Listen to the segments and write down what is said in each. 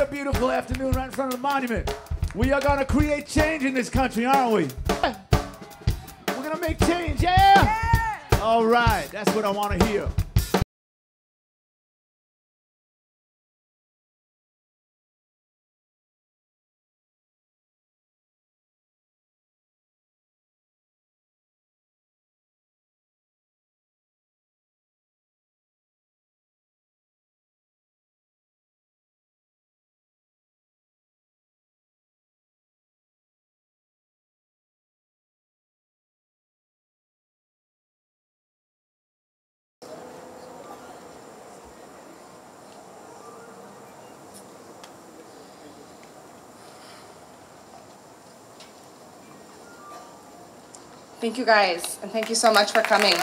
a beautiful afternoon right in front of the monument. We are gonna create change in this country, aren't we? We're gonna make change, yeah? All right, that's what I wanna hear. Thank you guys, and thank you so much for coming.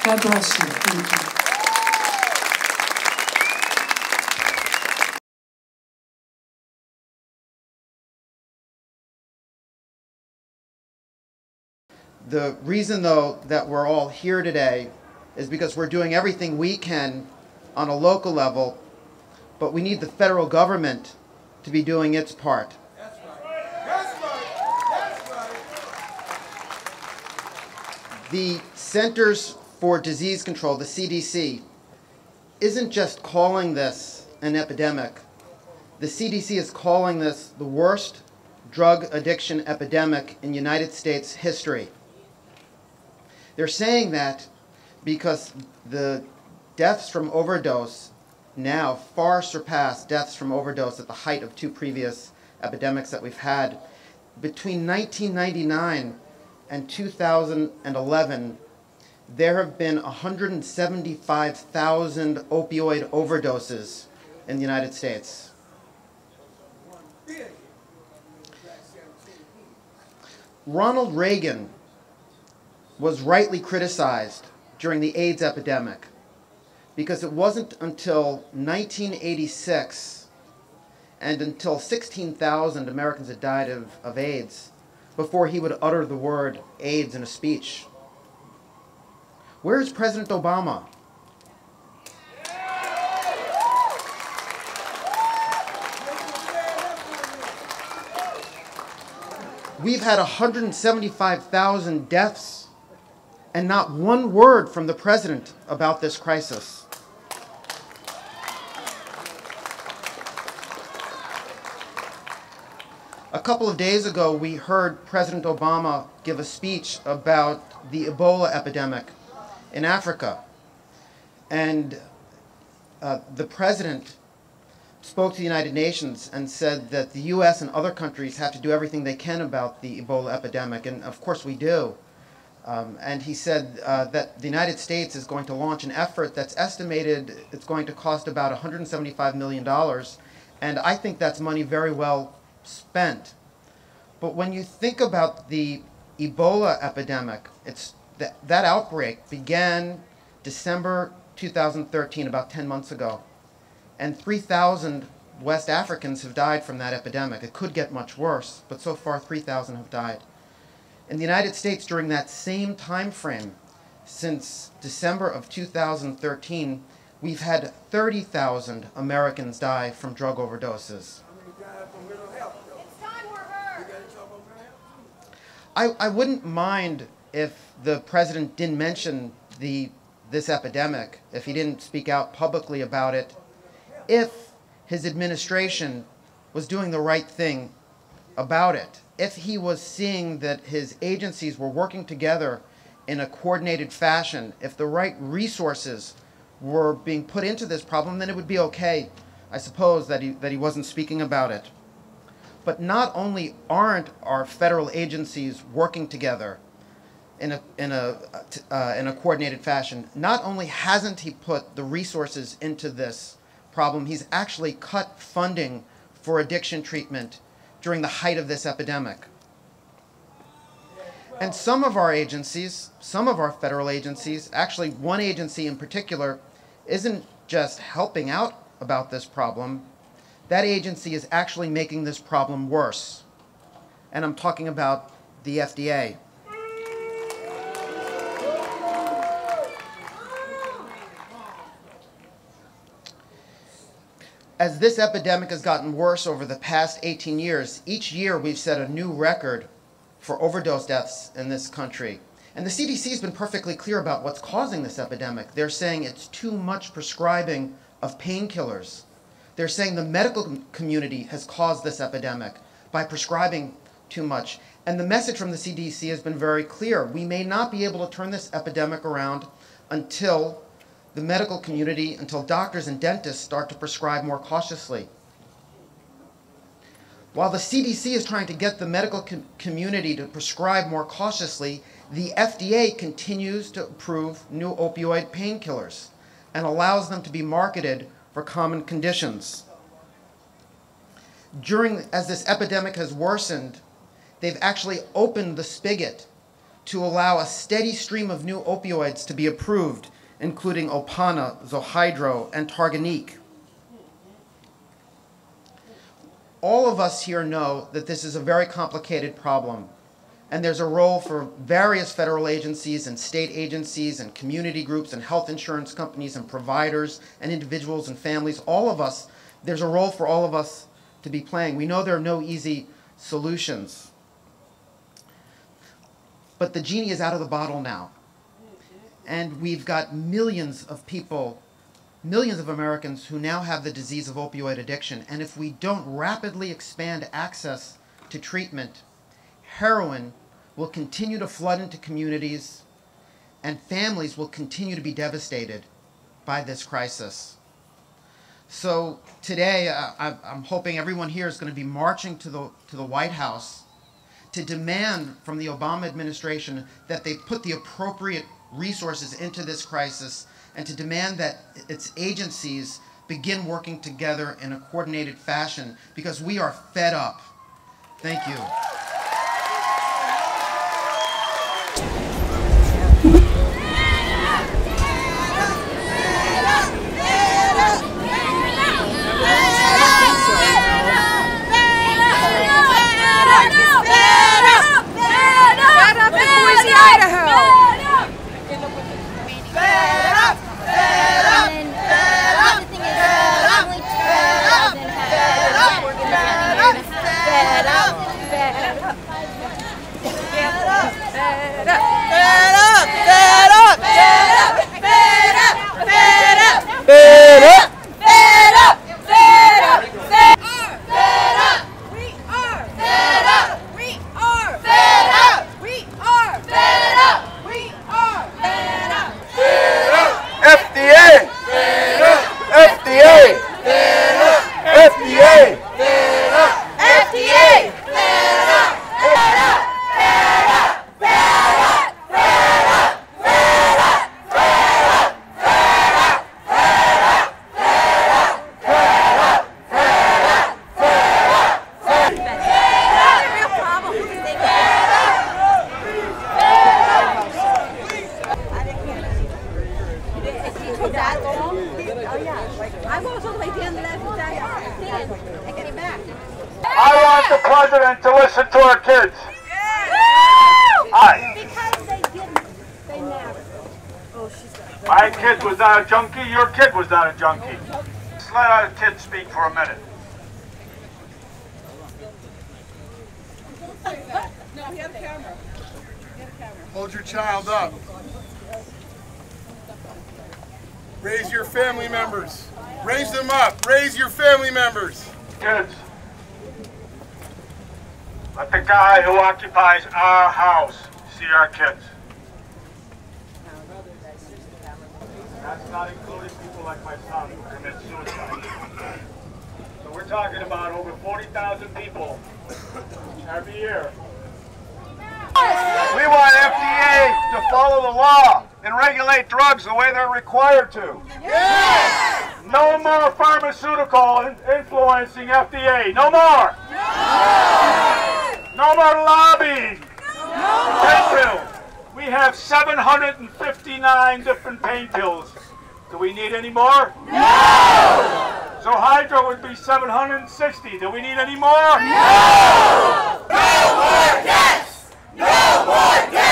God bless you. Thank you. The reason, though, that we're all here today is because we're doing everything we can on a local level, but we need the federal government to be doing its part. That's right. That's right. That's right. The Centers for Disease Control, the CDC, isn't just calling this an epidemic. The CDC is calling this the worst drug addiction epidemic in United States history. They're saying that because the deaths from overdose now far surpass deaths from overdose at the height of two previous epidemics that we've had. Between 1999 and 2011, there have been 175,000 opioid overdoses in the United States. Ronald Reagan was rightly criticized during the AIDS epidemic because it wasn't until 1986 and until 16,000 Americans had died of AIDS before he would utter the word AIDS in a speech. Where is President Obama? We've had 175,000 deaths and not one word from the president about this crisis. A couple of days ago, we heard President Obama give a speech about the Ebola epidemic in Africa. And the president spoke to the United Nations and said that the U.S. and other countries have to do everything they can about the Ebola epidemic, and of course we do. And he said that the United States is going to launch an effort that's estimated it's going to cost about $175 million, and I think that's money very well spent. But when you think about the Ebola epidemic, that outbreak began December 2013, about 10 months ago. And 3,000 West Africans have died from that epidemic. It could get much worse, but so far 3,000 have died. In the United States, during that same time frame, since December of 2013, we've had 30,000 Americans die from drug overdoses. I wouldn't mind if the president didn't mention this epidemic, if he didn't speak out publicly about it, if his administration was doing the right thing about it, if he was seeing that his agencies were working together in a coordinated fashion, if the right resources were being put into this problem, then it would be okay, I suppose, that he wasn't speaking about it. But not only aren't our federal agencies working together in a coordinated fashion, not only hasn't he put the resources into this problem, he's actually cut funding for addiction treatment during the height of this epidemic. And some of our agencies, some of our federal agencies, actually one agency in particular, isn't just helping out about this problem. That agency is actually making this problem worse. And I'm talking about the FDA. As this epidemic has gotten worse over the past 18 years, each year we've set a new record for overdose deaths in this country. And the CDC has been perfectly clear about what's causing this epidemic. They're saying it's too much prescribing of painkillers. They're saying the medical community has caused this epidemic by prescribing too much. And the message from the CDC has been very clear. We may not be able to turn this epidemic around until the medical community, until doctors and dentists start to prescribe more cautiously. While the CDC is trying to get the medical community to prescribe more cautiously, the FDA continues to approve new opioid painkillers and allows them to be marketed for common conditions. As this epidemic has worsened, they've actually opened the spigot to allow a steady stream of new opioids to be approved, including Opana, Zohydro, and Targanique. All of us here know that this is a very complicated problem, and there's a role for various federal agencies and state agencies and community groups and health insurance companies and providers and individuals and families. All of us, there's a role for all of us to be playing. We know there are no easy solutions. But the genie is out of the bottle now. And we've got millions of people, millions of Americans who now have the disease of opioid addiction. And if we don't rapidly expand access to treatment, heroin will continue to flood into communities and families will continue to be devastated by this crisis. So today, I'm hoping everyone here is going to be marching to the White House to demand from the Obama administration that they put the appropriate resources into this crisis and to demand that its agencies begin working together in a coordinated fashion because we are fed up. Thank you. I want the president to listen to our kids. Because they didn't. They never. My kid was not a junkie. Your kid was not a junkie. Let's let our kids speak for a minute. No, he had a camera. Hold your child up. Raise your family members. Raise them up. Raise your family members. Kids, let the guy who occupies our house see our kids. That's not including people like my son who commit suicide. So we're talking about over 40,000 people every year. We want FDA to follow the law and regulate drugs the way they're required to. Yes! No more pharmaceutical influencing FDA. No more. Yes! No more lobbying. Pain pills. We have 759 different pain pills. Do we need any more? No! So Hydro would be 760. Do we need any more? No! No more deaths! No more deaths!